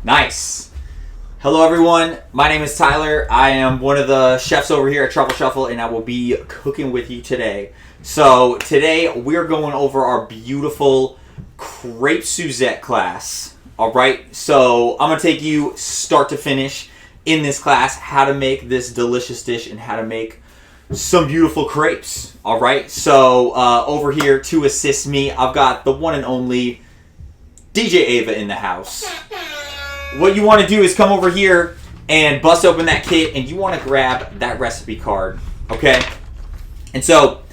Nice. Hello everyone, my name is Tyler. I am one of the chefs over here at Truffle and I will be cooking with you today. So today we're going over our beautiful crepe Suzette class. Alright, so I'm going to take you start to finish in this class how to make this delicious dish and how to make some beautiful crepes. Alright, so over here to assist me, I've got the one and only DJ Ava in the house. What you want to do is come over here and bust open that kit, and you want to grab that recipe card, okay? And so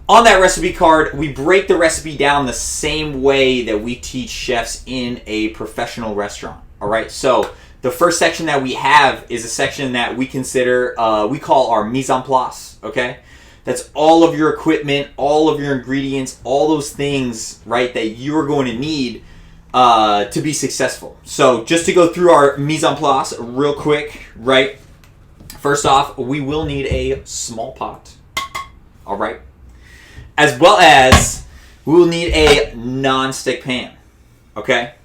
on that recipe card, we break the recipe down the same way that we teach chefs in a professional restaurant, all right? So the first section that we have is a section that we consider, we call our mise en place, okay? That's all of your equipment, all of your ingredients, all those things, right, that you're going to need to be successful. So just to go through our mise en place real quick, right? First off, we will need a small pot, all right? As well as we will need a non-stick pan, okay?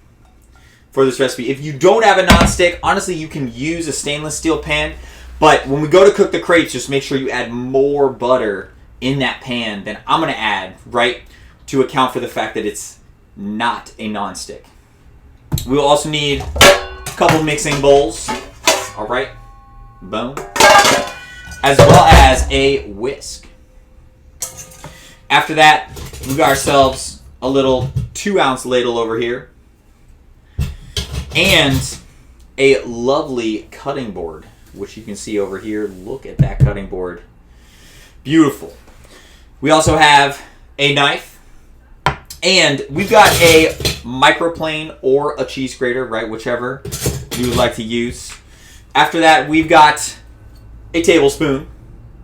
For this recipe. If you don't have a non-stick, honestly, you can use a stainless steel pan, but when we go to cook the crepes, just make sure you add more butter in that pan than I'm going to add, right? To account for the fact that it's not a non-stick. We'll also need a couple mixing bowls. All right, boom. As well as a whisk. After that, we got ourselves a little 2-ounce ladle over here. And a lovely cutting board, which you can see over here. Look at that cutting board. Beautiful. We also have a knife. And we've got a microplane or a cheese grater, right? Whichever you would like to use. After that, we've got a tablespoon.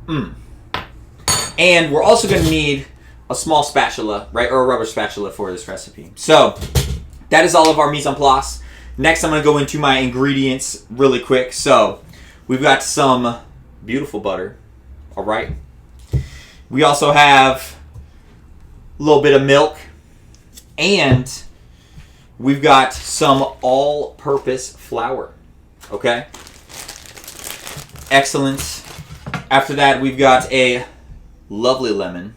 And we're also going to need a small spatula, right? Or a rubber spatula for this recipe. So that is all of our mise en place. Next, I'm going to go into my ingredients really quick. So we've got some beautiful butter. All right. We also have a little bit of milk. And we've got some all-purpose flour, okay? Excellent. After that, we've got a lovely lemon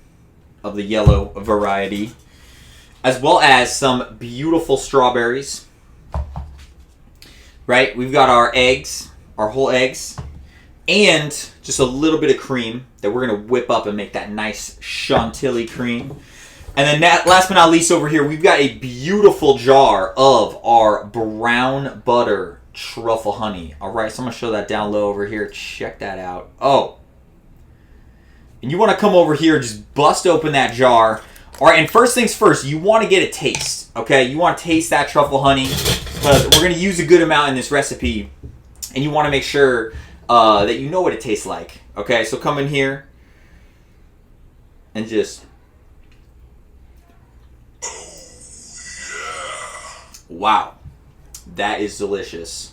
of the yellow variety, as well as some beautiful strawberries, right? We've got our eggs, our whole eggs, and just a little bit of cream that we're going to whip up and make that nice chantilly cream. And then last but not least over here, we've got a beautiful jar of our brown butter truffle honey. All right, so I'm going to show that down low over here. Check that out. Oh. And you want to come over here, just bust open that jar. All right, and first things first, you want to get a taste, okay? You want to taste that truffle honey because we're going to use a good amount in this recipe. And you want to make sure that you know what it tastes like, okay? So come in here and just... Wow, that is delicious.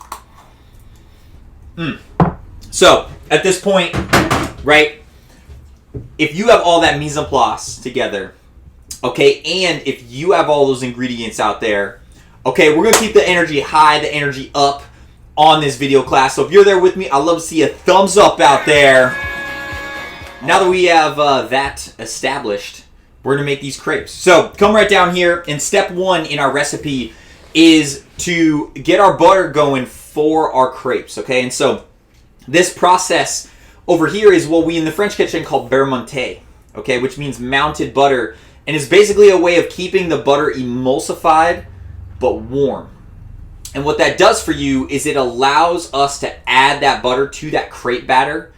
So, at this point, right, if you have all that mise en place together, okay, and if you have all those ingredients out there, okay, we're going to keep the energy high, the energy up on this video class. So if you're there with me, I'd love to see a thumbs up out there. Now that we have that established, we're going to make these crepes. So, come right down here, and step 1 in our recipe is to get our butter going for our crepes, okay? And so this process over here is what we in the French kitchen call beurre monté, okay? Which means mounted butter, and is basically a way of keeping the butter emulsified but warm. And what that does for you is it allows us to add that butter to that crepe batter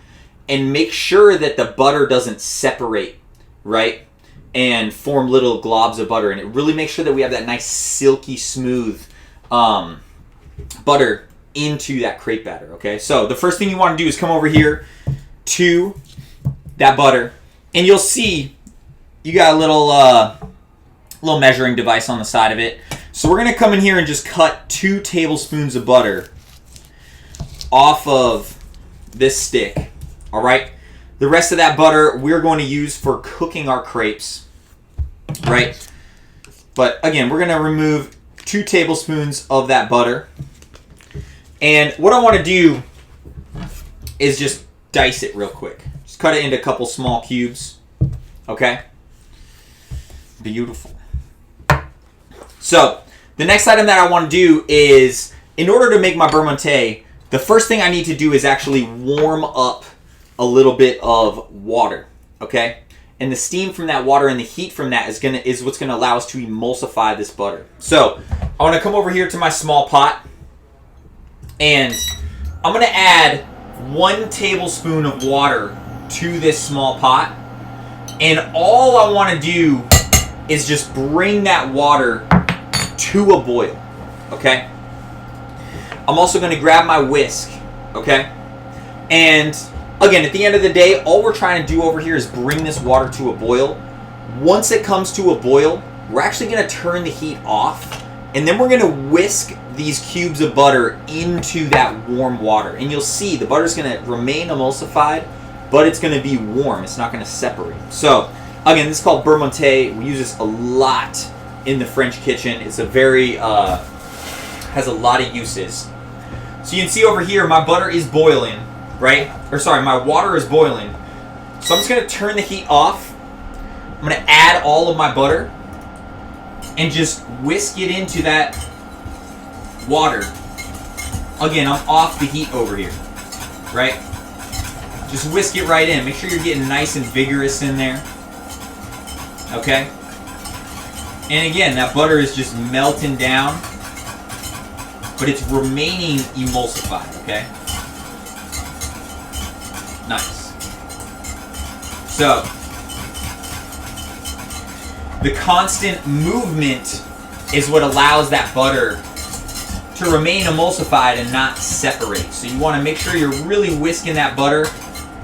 and make sure that the butter doesn't separate, right? And form little globs of butter. And it really makes sure that we have that nice silky smooth butter into that crepe batter, okay? So the first thing you want to do is come over here to that butter. And you'll see you got a little measuring device on the side of it. So we're going to come in here and just cut 2 tablespoons of butter off of this stick, all right? The rest of that butter we're going to use for cooking our crepes, right? But again, we're going to remove 2 tablespoons of that butter. And what I want to do is just dice it real quick. Just cut it into a couple small cubes. Okay? Beautiful. So, the next item that I want to do is, in order to make my beurre monté, the first thing I need to do is actually warm up a little bit of water. Okay? And the steam from that water and the heat from that is what's gonna allow us to emulsify this butter. So I want to come over here to my small pot, and I'm gonna add 1 tablespoon of water to this small pot, and all I want to do is just bring that water to a boil. Okay. I'm also gonna grab my whisk. Okay, and again, at the end of the day, all we're trying to do over here is bring this water to a boil. Once it comes to a boil, we're actually going to turn the heat off, and then we're going to whisk these cubes of butter into that warm water. And you'll see the butter's going to remain emulsified, but it's going to be warm. It's not going to separate. So, again, this is called beurre monté. We use this a lot in the French kitchen. It's a very, has a lot of uses. So you can see over here, my butter is boiling. Right? Or sorry, my water is boiling. So I'm just going to turn the heat off. I'm going to add all of my butter and just whisk it into that water. Again, I'm off the heat over here. Right? Just whisk it right in. Make sure you're getting nice and vigorous in there. Okay? And again, that butter is just melting down, but it's remaining emulsified. Okay? Nice. So, the constant movement is what allows that butter to remain emulsified and not separate. So you want to make sure you're really whisking that butter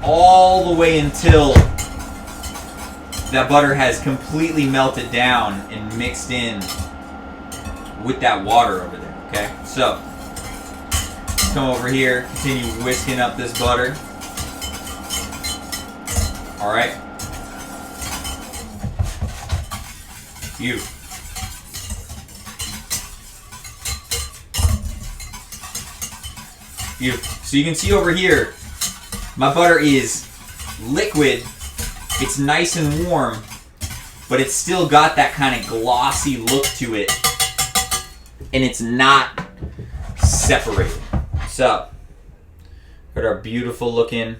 all the way until that butter has completely melted down and mixed in with that water over there. Okay? So, come over here, continue whisking up this butter. All right. Beautiful. Beautiful. So you can see over here, my butter is liquid. It's nice and warm, but it's still got that kind of glossy look to it, and it's not separated. So, got our beautiful looking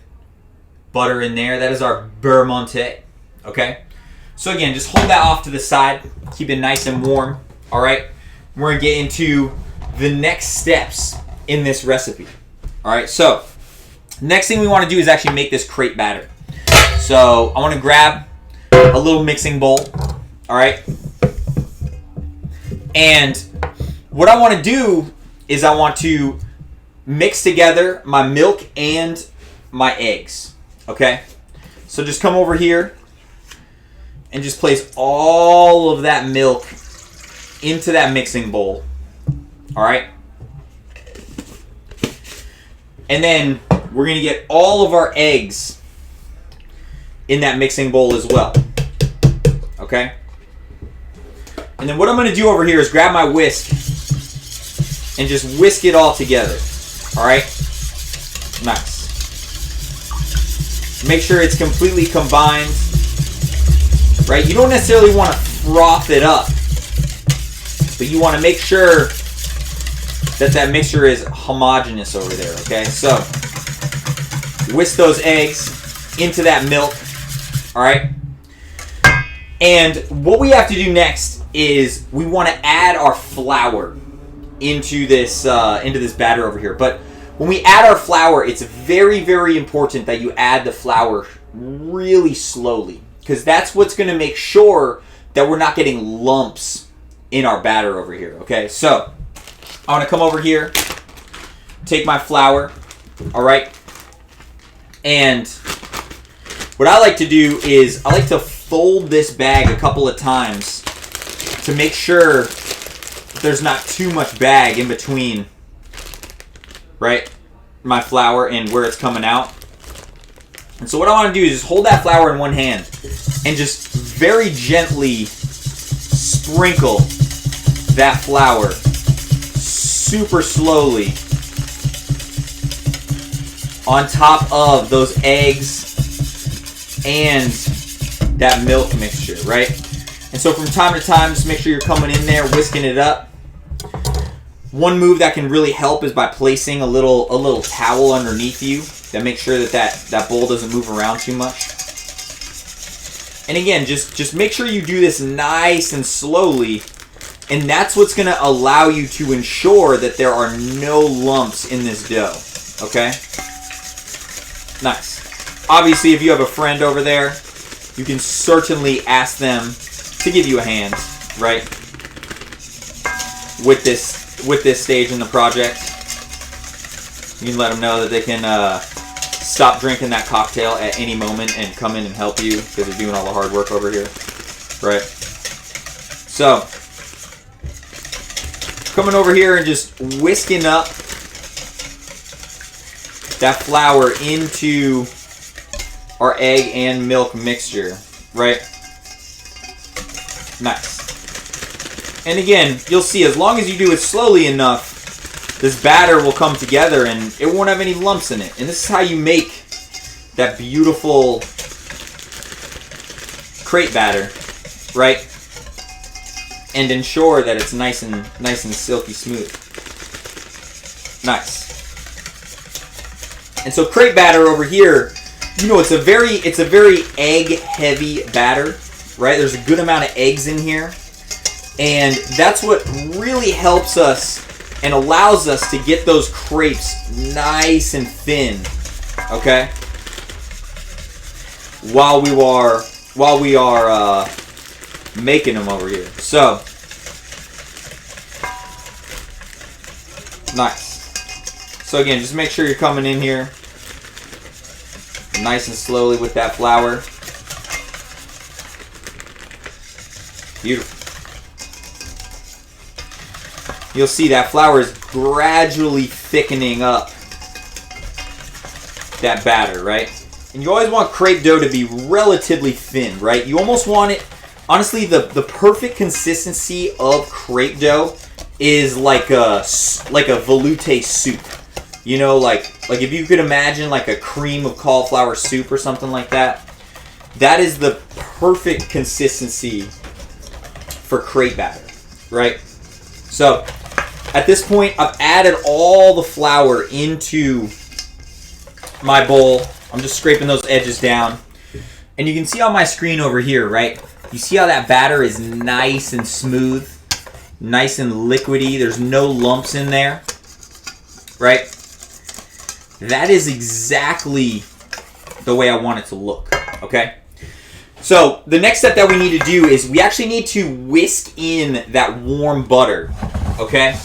butter in there. That is our beurre monté. Okay? So again, just hold that off to the side. Keep it nice and warm. Alright? We're going to get into the next steps in this recipe. Alright, so next thing we want to do is actually make this crepe batter. So I want to grab a little mixing bowl. Alright? And what I want to do is I want to mix together my milk and my eggs. Okay, so just come over here and just place all of that milk into that mixing bowl. All right, and then we're gonna get all of our eggs in that mixing bowl as well. Okay, and then what I'm gonna do over here is grab my whisk and just whisk it all together. All right, nice. Make sure it's completely combined, right? You don't necessarily want to froth it up, but you want to make sure that that mixture is homogeneous over there, okay? So, whisk those eggs into that milk, all right? And what we have to do next is we want to add our flour into this batter over here. But when we add our flour, it's very, very important that you add the flour really slowly, because that's what's going to make sure that we're not getting lumps in our batter over here, okay? So, I want to come over here, take my flour, all right? And what I like to do is I like to fold this bag a couple of times to make sure there's not too much bag in between, right, my flour and where it's coming out. And so what I want to do is just hold that flour in one hand and just very gently sprinkle that flour super slowly on top of those eggs and that milk mixture, right? And so from time to time, just make sure you're coming in there, whisking it up. One move that can really help is by placing a little towel underneath you that makes sure that bowl doesn't move around too much. And again, just make sure you do this nice and slowly, and that's what's going to allow you to ensure that there are no lumps in this dough, okay? Nice. Obviously, if you have a friend over there, you can certainly ask them to give you a hand, right? With this stage in the project. You can let them know that they can stop drinking that cocktail at any moment and come in and help you because they're doing all the hard work over here, right? So, coming over here and just whisking up that flour into our egg and milk mixture, right? Nice. And again, you'll see as long as you do it slowly enough, this batter will come together and it won't have any lumps in it. And this is how you make that beautiful crepe batter, right? And ensure that it's nice and silky smooth. Nice. And so crepe batter over here, you know, it's a very egg heavy batter, right? There's a good amount of eggs in here. And that's what really helps us and allows us to get those crepes nice and thin, okay? While we are making them over here. So, nice. So again, just make sure you're coming in here nice and slowly with that flour. Beautiful. You'll see that flour is gradually thickening up that batter, right? And you always want crepe dough to be relatively thin, right? You almost want it, honestly, the perfect consistency of crepe dough is like a velouté soup. You know, like if you could imagine like a cream of cauliflower soup or something like that. That is the perfect consistency for crepe batter, right? So, at this point, I've added all the flour into my bowl. I'm just scraping those edges down. And you can see on my screen over here, right? You see how that batter is nice and smooth, nice and liquidy. There's no lumps in there, right? That is exactly the way I want it to look, okay? So the next step that we need to do is we actually need to whisk in that warm butter, okay?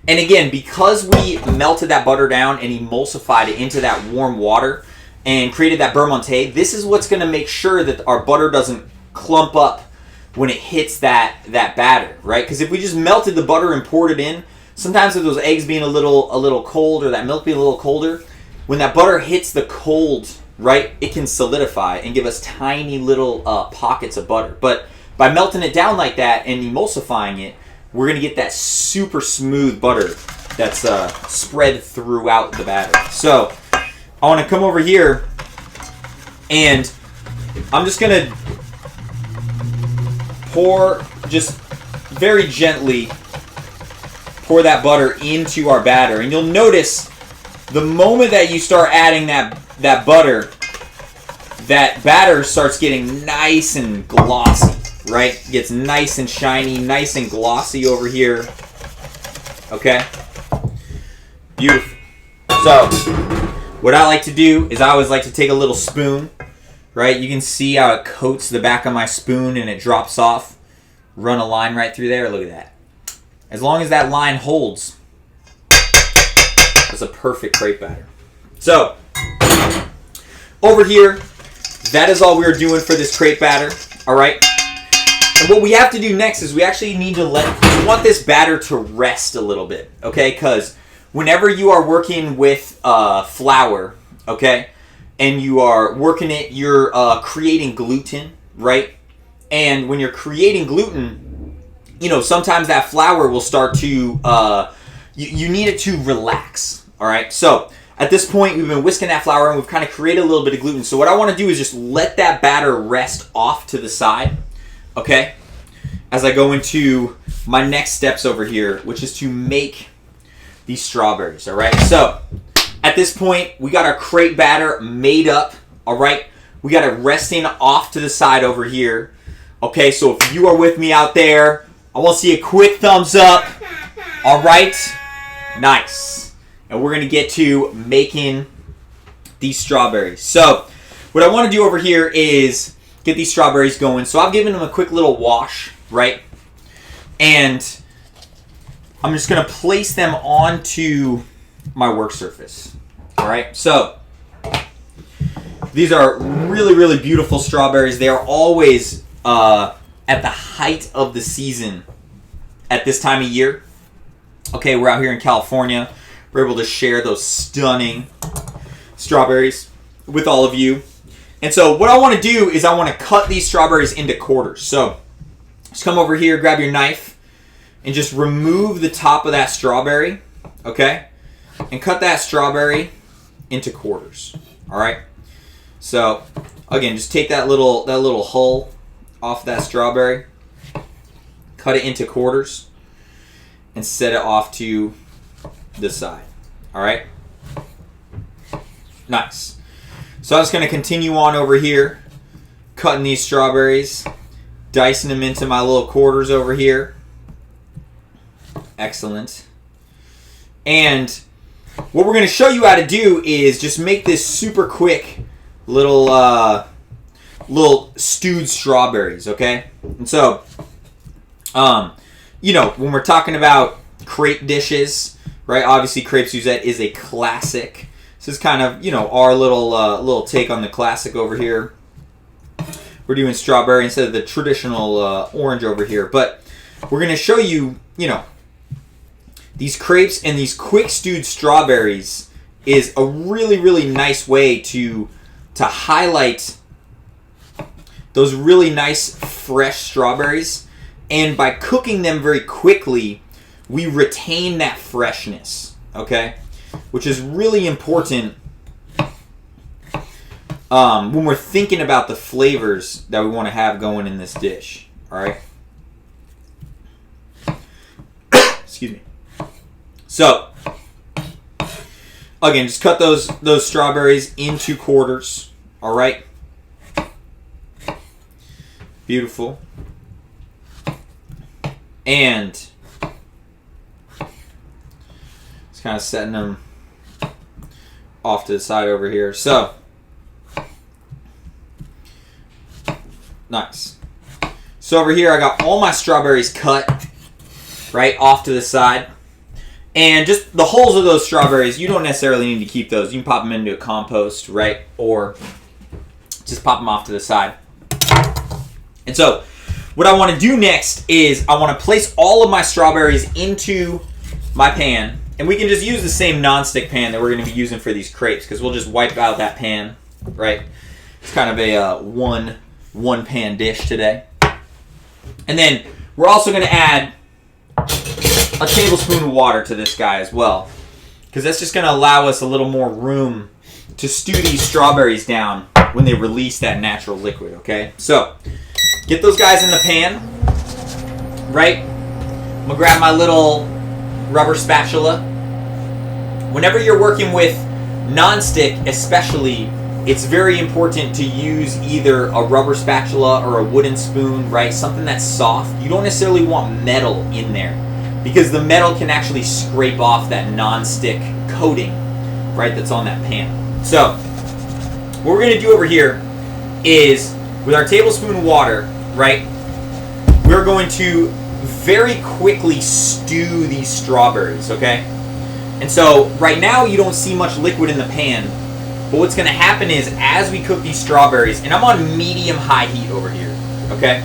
And again, because we melted that butter down and emulsified it into that warm water and created that beurre monté, this is what's going to make sure that our butter doesn't clump up when it hits that batter, right? Because if we just melted the butter and poured it in, sometimes with those eggs being a little cold or that milk being a little colder, when that butter hits the cold, right, it can solidify and give us tiny little pockets of butter. But by melting it down like that and emulsifying it, we're going to get that super smooth butter that's spread throughout the batter. So I want to come over here and I'm just going to pour, just very gently pour that butter into our batter. And you'll notice the moment that you start adding that butter, that batter starts getting nice and glossy, right? It gets nice and shiny, nice and glossy over here. Okay? Beautiful. So, what I like to do is I always like to take a little spoon, right? You can see how it coats the back of my spoon and it drops off. Run a line right through there. Look at that. As long as that line holds, that's a perfect crepe batter. So, over here, that is all we're doing for this crepe batter, all right? And what we have to do next is we actually need to we want this batter to rest a little bit, okay? Because whenever you are working with flour, okay, and you are working it, you're creating gluten, right? And when you're creating gluten, you know, sometimes that flour will start to, you need it to relax, all right? So at this point, we've been whisking that flour and we've kind of created a little bit of gluten. So what I want to do is just let that batter rest off to the side, okay? As I go into my next steps over here, which is to make these strawberries, all right? So at this point, we got our crepe batter made up, all right? We got it resting off to the side over here. Okay, so if you are with me out there, I want to see a quick thumbs up. All right, nice. And we're going to get to making these strawberries. So what I want to do over here is get these strawberries going. So I've given them a quick little wash, right? And I'm just going to place them onto my work surface. All right, so these are really, really beautiful strawberries. They are always at the height of the season at this time of year. Okay, we're out here in California. We're able to share those stunning strawberries with all of you. And so what I want to do is I want to cut these strawberries into quarters. So just come over here, grab your knife, and just remove the top of that strawberry, okay? And cut that strawberry into quarters, all right? So again, just take that little hull off that strawberry, cut it into quarters, and set it off to the side. All right? Nice. So I'm just going to continue on over here, cutting these strawberries, dicing them into my little quarters over here. Excellent. And what we're going to show you how to do is just make this super quick little stewed strawberries, okay? And so, you know, when we're talking about crepe dishes, right? Obviously, crepe Suzette is a classic. This is kind of, you know, our little take on the classic over here. We're doing strawberry instead of the traditional orange over here. But we're going to show you, you know, these crepes and these quick stewed strawberries is a really, really nice way to highlight those really nice fresh strawberries. And by cooking them very quickly, we retain that freshness, okay? Which is really important when we're thinking about the flavors that we want to have going in this dish, all right? Excuse me. So, again, just cut those strawberries into quarters, all right? Beautiful. And just kind of setting them off to the side over here. So, nice. So over here I got all my strawberries cut, right, off to the side. And just the hulls of those strawberries, you don't necessarily need to keep those. You can pop them into a compost, right? Or just pop them off to the side. And so what I want to do next is I want to place all of my strawberries into my pan. And we can just use the same nonstick pan that we're going to be using for these crepes because we'll just wipe out that pan, right? It's kind of a one pan dish today. And then we're also going to add a tablespoon of water to this guy as well, because that's just going to allow us a little more room to stew these strawberries down when they release that natural liquid, okay? So, get those guys in the pan, right? I'm going to grab my little rubber spatula. Whenever you're working with nonstick especially, it's very important to use either a rubber spatula or a wooden spoon, right? Something that's soft. You don't necessarily want metal in there because the metal can actually scrape off that non-stick coating, right, that's on that pan. So, what we're going to do over here is, with our tablespoon of water, right, we're going to very quickly stew these strawberries, okay? And so, right now, you don't see much liquid in the pan, but what's going to happen is, as we cook these strawberries, and I'm on medium-high heat over here, okay?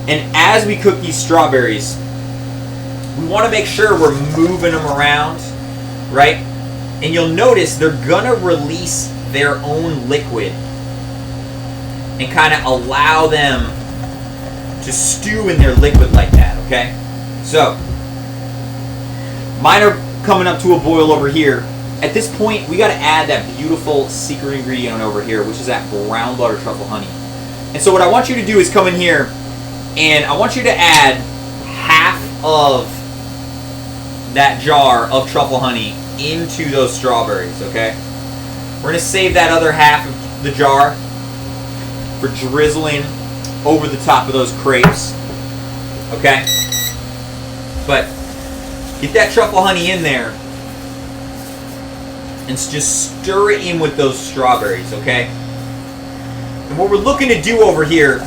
And as we cook these strawberries, we want to make sure we're moving them around, right? And you'll notice they're going to release their own liquid and kind of allow them to stew in their liquid like that, okay? So, mine are coming up to a boil over here. at this point, we got to add that beautiful secret ingredient over here, which is that brown butter truffle honey. And so what I want you to do is come in here, and I want you to add half of that jar of truffle honey into those strawberries, okay? We're going to save that other half of the jar for drizzling over the top of those crepes, okay? But get that truffle honey in there and just stir it in with those strawberries, okay? And what we're looking to do over here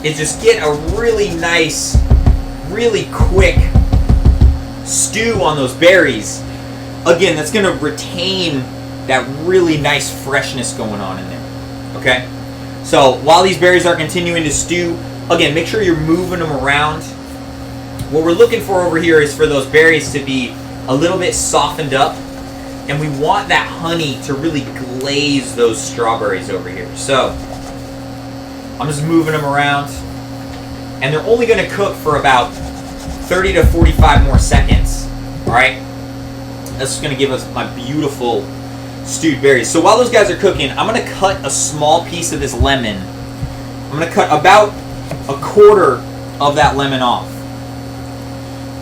is just get a really nice, really quick stew on those berries. Again, that's going to retain that really nice freshness going on in there, okay? So while these berries are continuing to stew, again, make sure you're moving them around. What we're looking for over here is for those berries to be a little bit softened up, and we want that honey to really glaze those strawberries over here. So I'm just moving them around, and they're only going to cook for about 30 to 45 more seconds. All right, that's going to give us my beautiful stewed berries. So while those guys are cooking, I'm going to cut a small piece of this lemon. I'm going to cut about a quarter of that lemon off,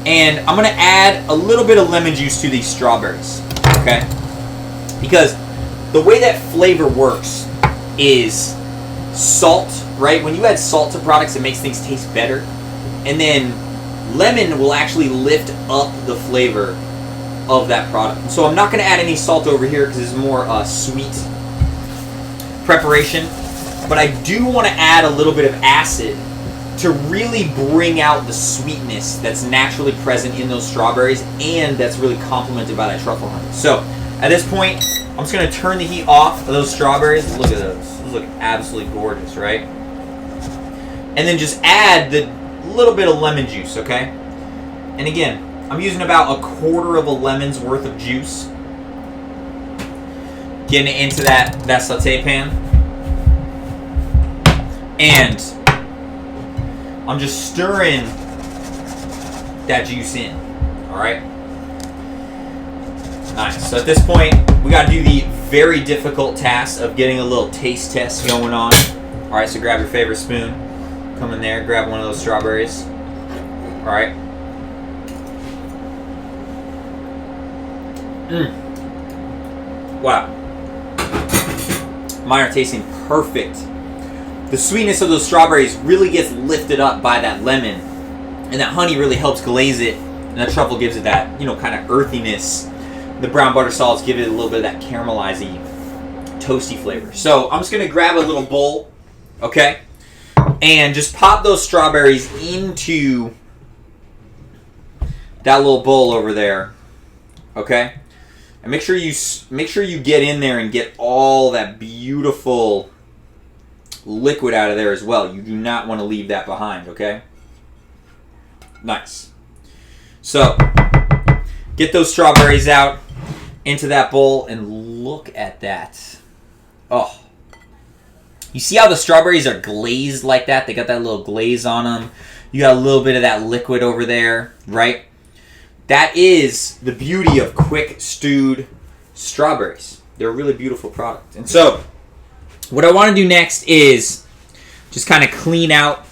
and I'm going to add a little bit of lemon juice to these strawberries, okay? Because the way that flavor works is salt, right? When you add salt to products, it makes things taste better. And then lemon will actually lift up the flavor of that product. So I'm not going to add any salt over here because it's more sweet preparation. But I do want to add a little bit of acid to really bring out the sweetness that's naturally present in those strawberries, and that's really complemented by that truffle honey. So at this point, I'm just going to turn the heat off of those strawberries. Look at those. Those look absolutely gorgeous, right? And then just add the little bit of lemon juice, okay? And again, I'm using about a quarter of a lemon's worth of juice. Getting it into that saute pan. And I'm just stirring that juice in. Alright? Nice. So at this point, we got to do the very difficult task of getting a little taste test going on. Alright, so grab your favorite spoon. Come in there, grab one of those strawberries. Alright. Wow. Mine are tasting perfect. The sweetness of those strawberries really gets lifted up by that lemon, and that honey really helps glaze it, and that truffle gives it that, kind of earthiness. The brown butter solids give it a little bit of that caramelizing, toasty flavor. So I'm just going to grab a little bowl, okay, and just pop those strawberries into that little bowl over there, okay? And make sure you get in there and get all that beautiful liquid out of there as well. You do not want to leave that behind, okay? Nice. So, get those strawberries out into that bowl, and look at that. Oh. You see how the strawberries are glazed like that? They got that little glaze on them. You got a little bit of that liquid over there, right? That is the beauty of quick stewed strawberries. They're a really beautiful product. And so, what I want to do next is just kind of clean out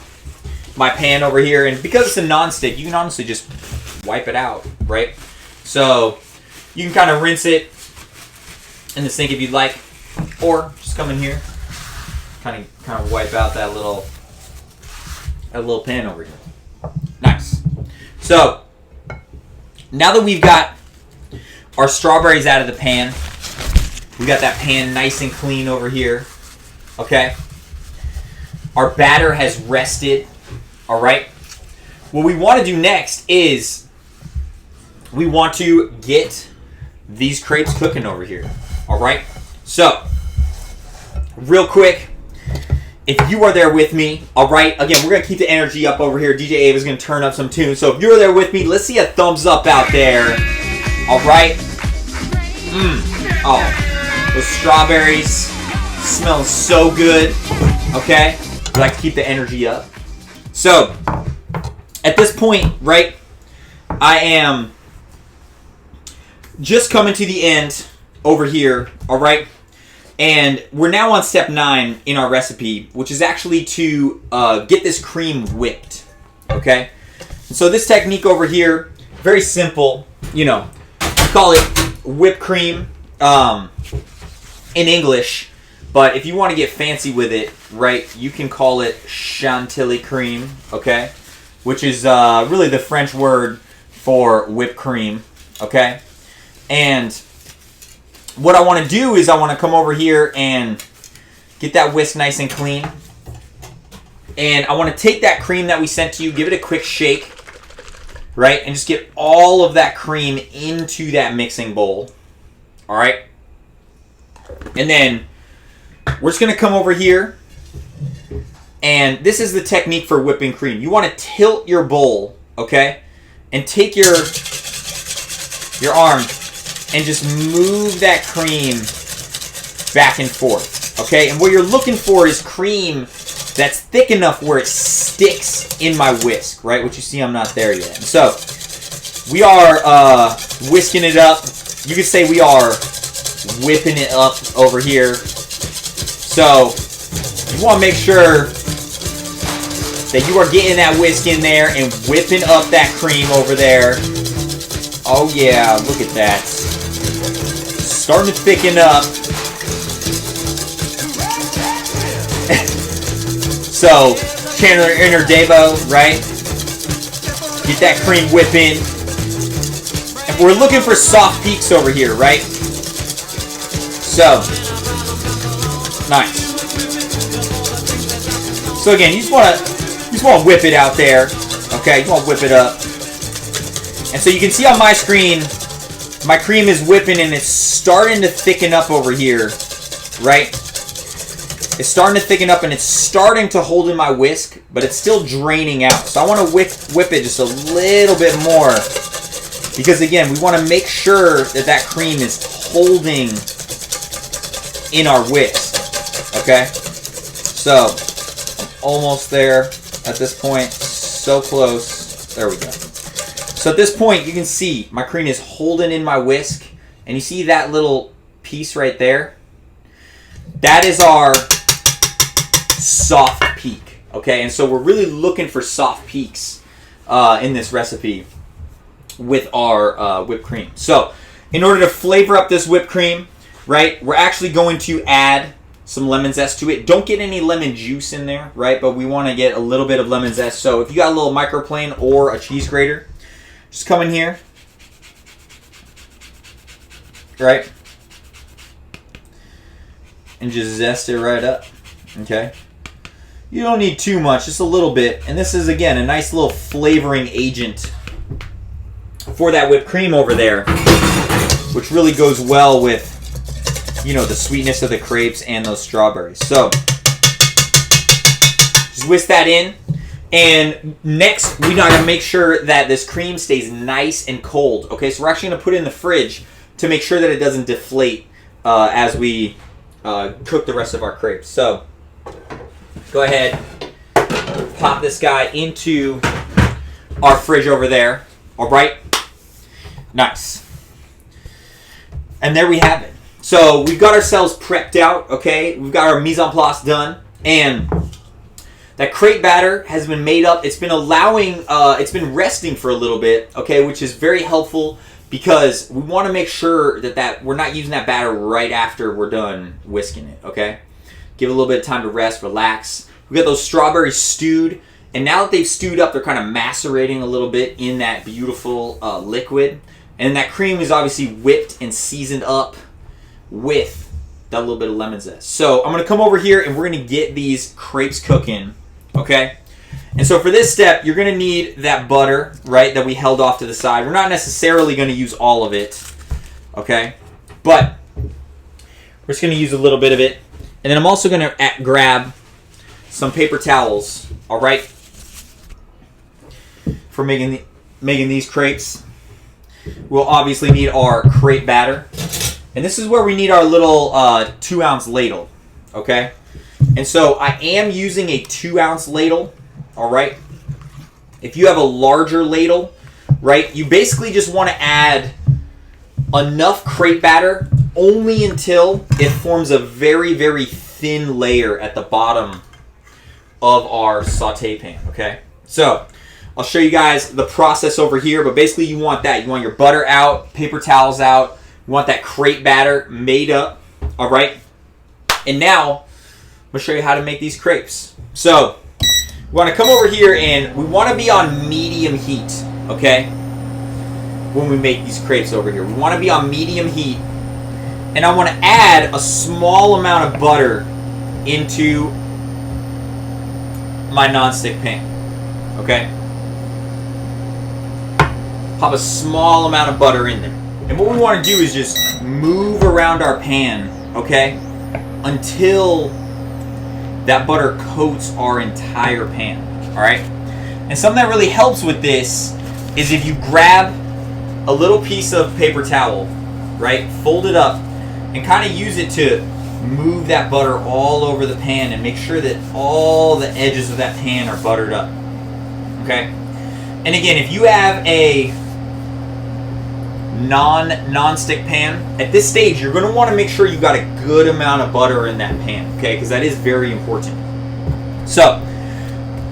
my pan over here. And because it's a non-stick, you can honestly just wipe it out, right? So you can kind of rinse it in the sink if you'd like, or just come in here, kind of wipe out that little pan over here. Nice. So now that we've got our strawberries out of the pan, we got that pan nice and clean over here. Okay, our batter has rested. All right, what we want to do next is we want to get these crepes cooking over here. All right, so real quick, if you are there with me, all right, again, we're going to keep the energy up over here. DJ Ava's going to turn up some tunes. So if you're there with me, let's see a thumbs up out there. All right. Oh, those strawberries smells so good. Okay, we like to keep the energy up. So at this point, right, I am just coming to the end over here, all right? And we're now on step 9 in our recipe, which is actually to get this cream whipped, okay? And so this technique over here, very simple, you know, we call it whipped cream in English, but if you want to get fancy with it, right, you can call it chantilly cream, okay? Which is really the French word for whipped cream, okay? And what I want to do is I want to come over here and get that whisk nice and clean. And I want to take that cream that we sent to you, give it a quick shake, right? And just get all of that cream into that mixing bowl, all right? And then we're just going to come over here. And this is the technique for whipping cream. You want to tilt your bowl, okay? And take your arm and just move that cream back and forth, okay? And what you're looking for is cream that's thick enough where it sticks in my whisk, right? Which you see I'm not there yet. And so we are whisking it up. You could say we are whipping it up over here. So you want to make sure that you are getting that whisk in there and whipping up that cream over there. Oh yeah, look at that. Starting to thicken up. So, Chandler Inner Debo, right? Get that cream whipping. And we're looking for soft peaks over here, right? So, nice. So again, you just want to whip it out there, okay? You want to whip it up. And so you can see on my screen, my cream is whipping and it's starting to thicken up over here, right? It's starting to thicken up and it's starting to hold in my whisk, but it's still draining out. So I want to whip it just a little bit more because, again, we want to make sure that that cream is holding in our whisk, okay? So, almost there at this point. So close. There we go. So at this point, you can see my cream is holding in my whisk. And you see that little piece right there? That is our soft peak. Okay, and so we're really looking for soft peaks in this recipe with our whipped cream. So in order to flavor up this whipped cream, right, we're actually going to add some lemon zest to it. Don't get any lemon juice in there, right? But we want to get a little bit of lemon zest. So if you got a little microplane or a cheese grater, just come in here, right? And just zest it right up, okay? You don't need too much, just a little bit. And this is, again, a nice little flavoring agent for that whipped cream over there, which really goes well with, you know, the sweetness of the crepes and those strawberries. So just whisk that in. And next, we gotta make sure that this cream stays nice and cold. Okay, so we're actually gonna put it in the fridge to make sure that it doesn't deflate as we cook the rest of our crepes. So go ahead, pop this guy into our fridge over there. All right, nice. And there we have it. So we've got ourselves prepped out, okay? We've got our mise en place done. And that crepe batter has been made up. It's been it's been resting for a little bit, okay? Which is very helpful because we want to make sure that we're not using that batter right after we're done whisking it, okay? Give it a little bit of time to rest, relax. We got those strawberries stewed. And now that they've stewed up, they're kind of macerating a little bit in that beautiful liquid. And that cream is obviously whipped and seasoned up with that little bit of lemon zest. So I'm going to come over here and we're going to get these crepes cooking, okay? And so for this step, you're going to need that butter, right, that we held off to the side. We're not necessarily going to use all of it, okay? But we're just going to use a little bit of it. And then I'm also going to grab some paper towels, all right, for making these crepes. We'll obviously need our crepe batter. And this is where we need our little 2-ounce ladle, okay? And so I am using a 2-ounce ladle, all right? If you have a larger ladle, right, you basically just want to add enough crepe batter only until it forms a very, very thin layer at the bottom of our saute pan, okay? So, I'll show you guys the process over here, but basically you want that. You want your butter out, paper towels out. You want that crepe batter made up, all right? And now, I'm going to show you how to make these crepes. So, we want to come over here and we want to be on medium heat, okay? When we make these crepes over here. We want to be on medium heat. And I want to add a small amount of butter into my nonstick pan, okay? Pop a small amount of butter in there. And what we want to do is just move around our pan, okay? Until that butter coats our entire pan, all right? And something that really helps with this is if you grab a little piece of paper towel, right? Fold it up and kind of use it to move that butter all over the pan and make sure that all the edges of that pan are buttered up, okay? And again, if you have a non-stick pan, at this stage you're going to want to make sure you got a good amount of butter in that pan, okay? Because that is very important. So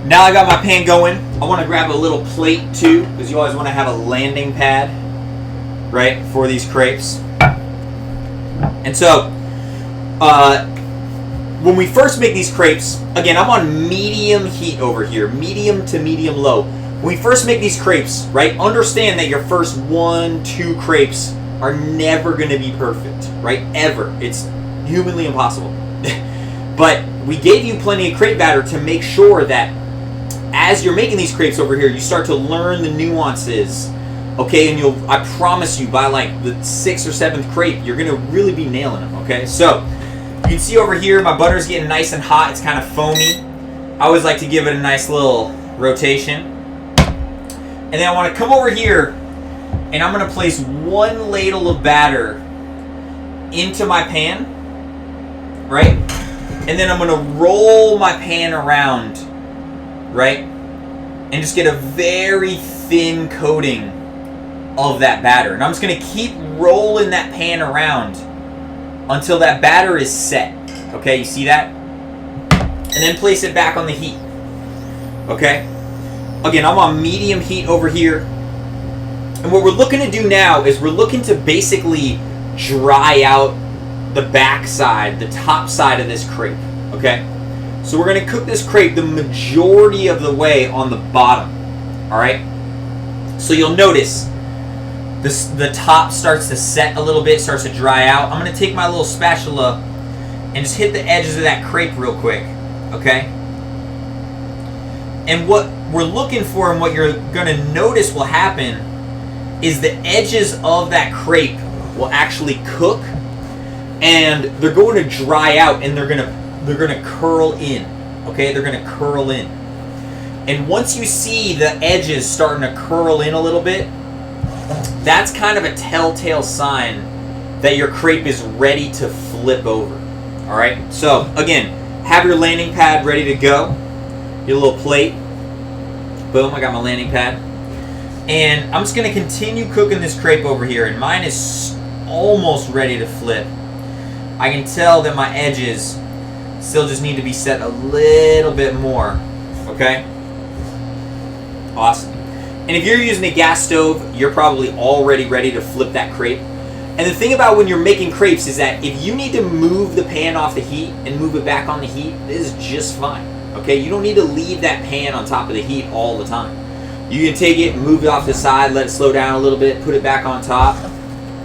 now I got my pan going. I want to grab a little plate too, because you always want to have a landing pad, right, for these crepes. And so when we first make these crepes, again, I'm on medium heat over here, medium to medium low. When we first make these crepes, right, understand that your first 1-2 crepes are never going to be perfect, right? Ever. It's humanly impossible. But we gave you plenty of crepe batter to make sure that as you're making these crepes over here, you start to learn the nuances, okay? And I promise you, by like the 6th or 7th crepe, you're going to really be nailing them, okay? So you can see over here, my butter's getting nice and hot. It's kind of foamy. I always like to give it a nice little rotation. And then I want to come over here and I'm going to place 1 ladle of batter into my pan, right? And then I'm going to roll my pan around, right? And just get a very thin coating of that batter. And I'm just going to keep rolling that pan around until that batter is set. Okay, you see that? And then place it back on the heat. Okay? Again, I'm on medium heat over here. And what we're looking to do now is we're looking to basically dry out the back side, the top side of this crepe. Okay? So we're going to cook this crepe the majority of the way on the bottom. Alright? So you'll notice the top starts to set a little bit, starts to dry out. I'm going to take my little spatula and just hit the edges of that crepe real quick. Okay? And what we're looking for and what you're going to notice will happen is the edges of that crepe will actually cook and they're going to dry out and they're going to curl in. Okay? They're going to curl in. And once you see the edges starting to curl in a little bit, that's kind of a telltale sign that your crepe is ready to flip over. All right? So, again, have your landing pad ready to go. Your little plate. Boom, I got my landing pad. And I'm just going to continue cooking this crepe over here. And mine is almost ready to flip. I can tell that my edges still just need to be set a little bit more. Okay? Awesome. And if you're using a gas stove, you're probably already ready to flip that crepe. And the thing about when you're making crepes is that if you need to move the pan off the heat and move it back on the heat, this is just fine. Okay, you don't need to leave that pan on top of the heat all the time. You can take it, move it off the side, let it slow down a little bit, put it back on top.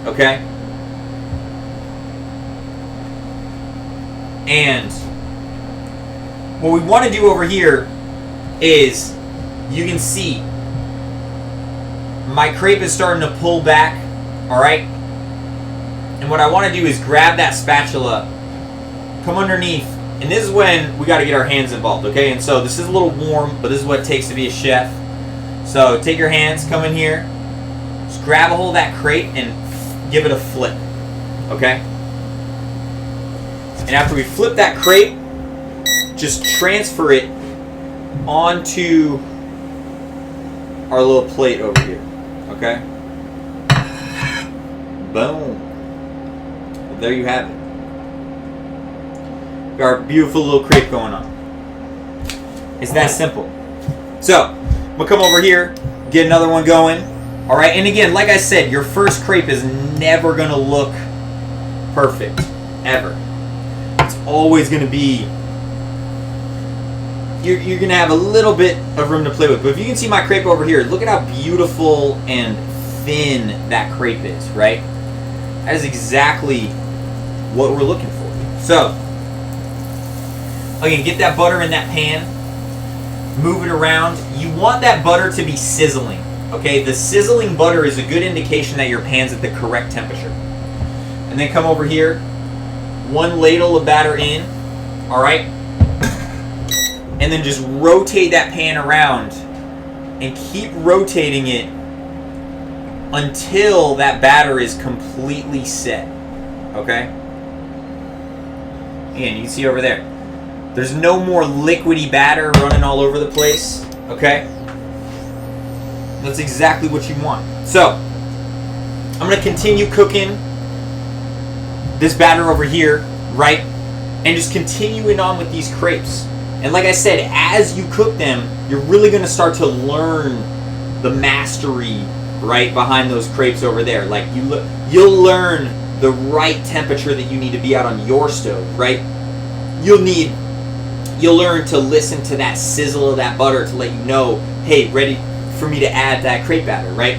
Okay? And what we want to do over here is, you can see my crepe is starting to pull back, alright? And what I want to do is grab that spatula, come underneath, and this is when we got to get our hands involved, okay? And so this is a little warm, but this is what it takes to be a chef. So take your hands, come in here, just grab a hold of that crepe and give it a flip, okay? And after we flip that crepe, just transfer it onto our little plate over here, okay? Boom. there you have it. Got our beautiful little crepe going on. It's that simple. So, I'm going to come over here, get another one going. Alright, and again, like I said, your first crepe is never going to look perfect. Ever. It's always going to be... You're going to have a little bit of room to play with. But if you can see my crepe over here, look at how beautiful and thin that crepe is, right? That is exactly what we're looking for. So, again, get that butter in that pan. Move it around. You want that butter to be sizzling. Okay, the sizzling butter is a good indication that your pan's at the correct temperature. And then come over here. 1 ladle of batter in. Alright? And then just rotate that pan around. And keep rotating it until that batter is completely set. Okay? Again, you can see over there. There's no more liquidy batter running all over the place. Okay? That's exactly what you want. So, I'm going to continue cooking this batter over here, right? And just continuing on with these crepes. And like I said, as you cook them, you're really going to start to learn the mastery, right, behind those crepes over there. Like, you'll learn the right temperature that you need to be out on your stove, right? You'll learn to listen to that sizzle of that butter to let you know, hey, ready for me to add that crepe batter, right?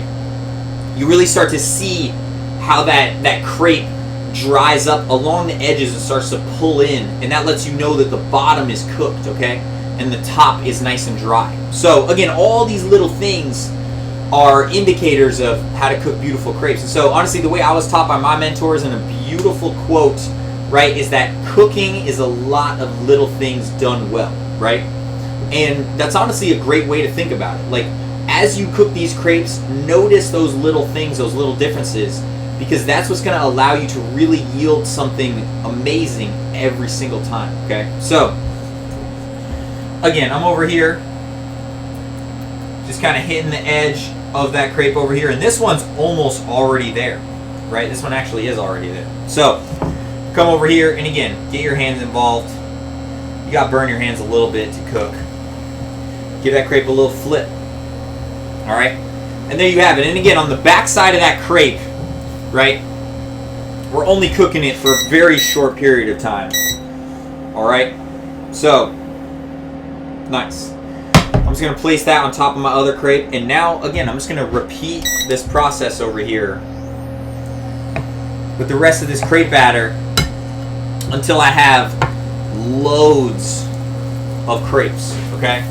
You really start to see how that crepe dries up along the edges and starts to pull in, and that lets you know that the bottom is cooked, okay? And the top is nice and dry. So again, all these little things are indicators of how to cook beautiful crepes. And so honestly, the way I was taught by my mentors, and a beautiful quote, right, is that cooking is a lot of little things done well, right? And that's honestly a great way to think about it. Like, as you cook these crepes, notice those little things, those little differences, because that's what's going to allow you to really yield something amazing every single time, okay? So, again, I'm over here, just kind of hitting the edge of that crepe over here, and this one's almost already there, right? This one actually is already there. So, come over here, and again, get your hands involved. You got to burn your hands a little bit to cook. Give that crepe a little flip. Alright? And there you have it. And again, on the back side of that crepe, right, we're only cooking it for a very short period of time. Alright? So, nice. I'm just going to place that on top of my other crepe. And now, again, I'm just going to repeat this process over here with the rest of this crepe batter until I have loads of crepes. Okay?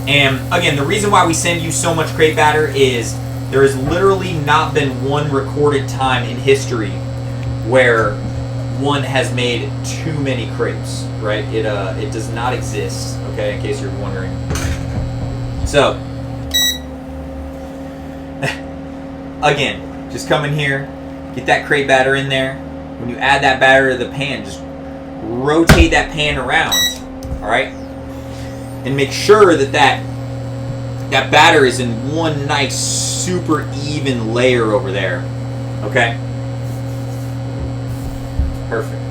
And again, the reason why we send you so much crepe batter is there has literally not been one recorded time in history where one has made too many crepes, right? It does not exist, okay, in case you're wondering. So, again, just come in here, get that crepe batter in there. When you add that batter to the pan, just rotate that pan around, all right? And make sure that that batter is in one nice, super even layer over there. Okay? Perfect.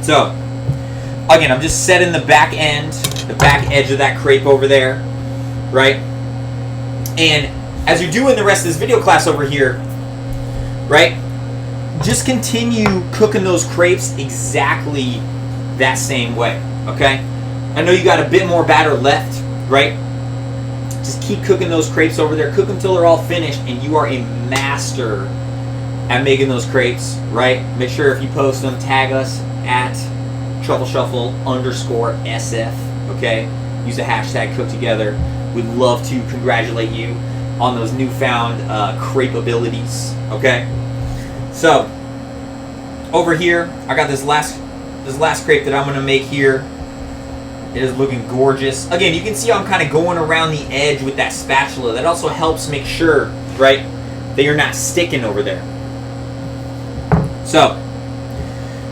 So, again, I'm just setting the back end, the back edge of that crepe over there. Right? And as you're doing the rest of this video class over here, right? Just continue cooking those crepes exactly that same way. Okay? I know you got a bit more batter left, right? Just keep cooking those crepes over there. Cook them till they're all finished, and you are a master at making those crepes, right? Make sure if you post them, tag us at truffleshuffle_SF, okay? Use the hashtag #CookTogether. We'd love to congratulate you on those newfound crepe abilities, okay? So, over here, I got this last crepe that I'm going to make here. It is looking gorgeous. Again, you can see I'm kind of going around the edge with that spatula. That also helps make sure, right, that you're not sticking over there. So,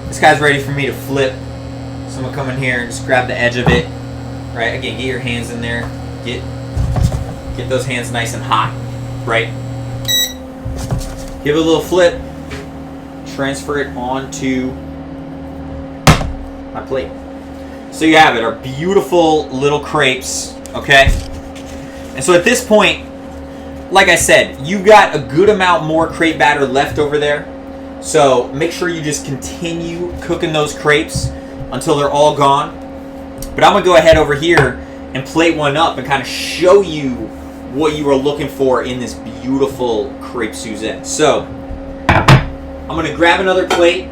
this guy's ready for me to flip. So I'm going to come in here and just grab the edge of it. Right, again, get your hands in there. Get those hands nice and hot, right? Give it a little flip. transfer it onto my plate. So you have it, our beautiful little crepes, okay? And so at this point, like I said, you've got a good amount more crepe batter left over there. So make sure you just continue cooking those crepes until they're all gone. But I'm gonna go ahead over here and plate one up and kind of show you what you are looking for in this beautiful crepe Suzette. So I'm gonna grab another plate,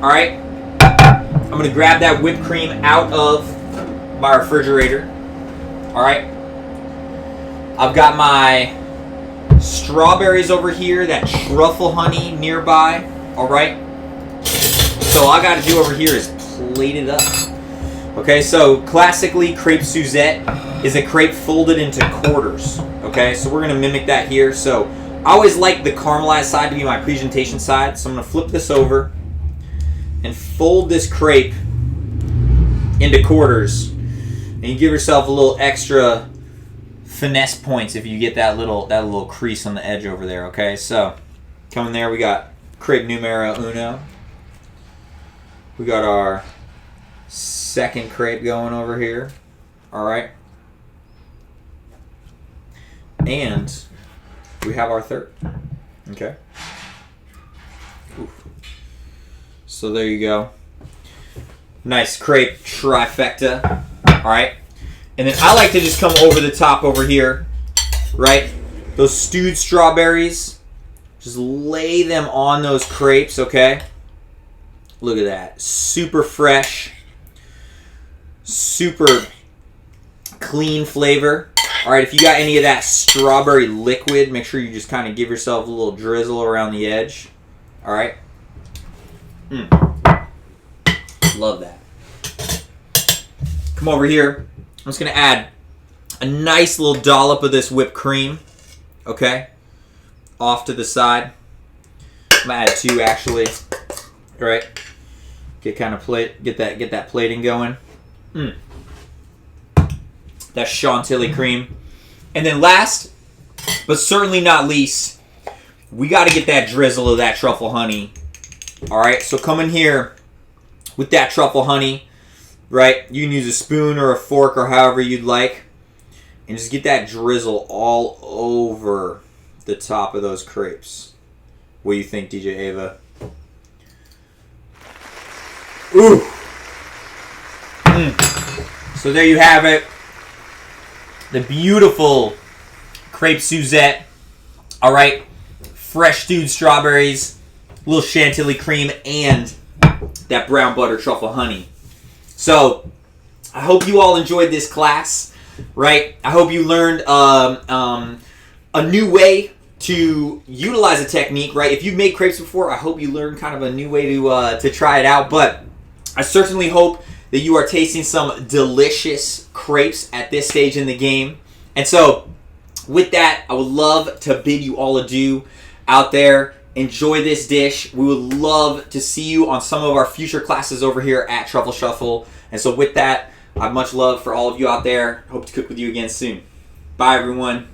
all right? I'm gonna grab that whipped cream out of my refrigerator, all right? I've got my strawberries over here, that truffle honey nearby, all right? So all I gotta do over here is plate it up. Okay, so classically, crepe Suzette is a crepe folded into quarters. Okay, so we're gonna mimic that here. So I always like the caramelized side to be my presentation side. So I'm gonna flip this over and fold this crepe into quarters. And you give yourself a little extra finesse points if you get that little crease on the edge over there. Okay, so coming there, we got crepe numero uno. We got our second crepe going over here. All right. And we have our third. Okay. Oof. So there you go. Nice crepe trifecta. All right. And then I like to just come over the top over here, right? Those stewed strawberries, just lay them on those crepes, okay? Look at that. Super fresh. Super clean flavor. All right, if you got any of that strawberry liquid, make sure you just kind of give yourself a little drizzle around the edge. All right. Love that. Come over here. I'm just going to add a nice little dollop of this whipped cream. Okay. Off to the side. I'm going to add 2 actually. All right. Get that plating going. That chantilly cream. And then last, but certainly not least, we got to get that drizzle of that truffle honey. All right, so come in here with that truffle honey, right? You can use a spoon or a fork or however you'd like. And just get that drizzle all over the top of those crepes. What do you think, DJ Ava? Ooh. So there you have it. The beautiful crepe Suzette. All right. Fresh stewed strawberries, a little chantilly cream, and that brown butter truffle honey. So I hope you all enjoyed this class, right? I hope you learned a new way to utilize a technique, right? If you've made crepes before, I hope you learned kind of a new way to try it out. But I certainly hope that you are tasting some delicious crepes at this stage in the game. And so with that, I would love to bid you all adieu out there. Enjoy this dish. We would love to see you on some of our future classes over here at Truffle Shuffle. And so with that, I have much love for all of you out there. Hope to cook with you again soon. Bye, everyone.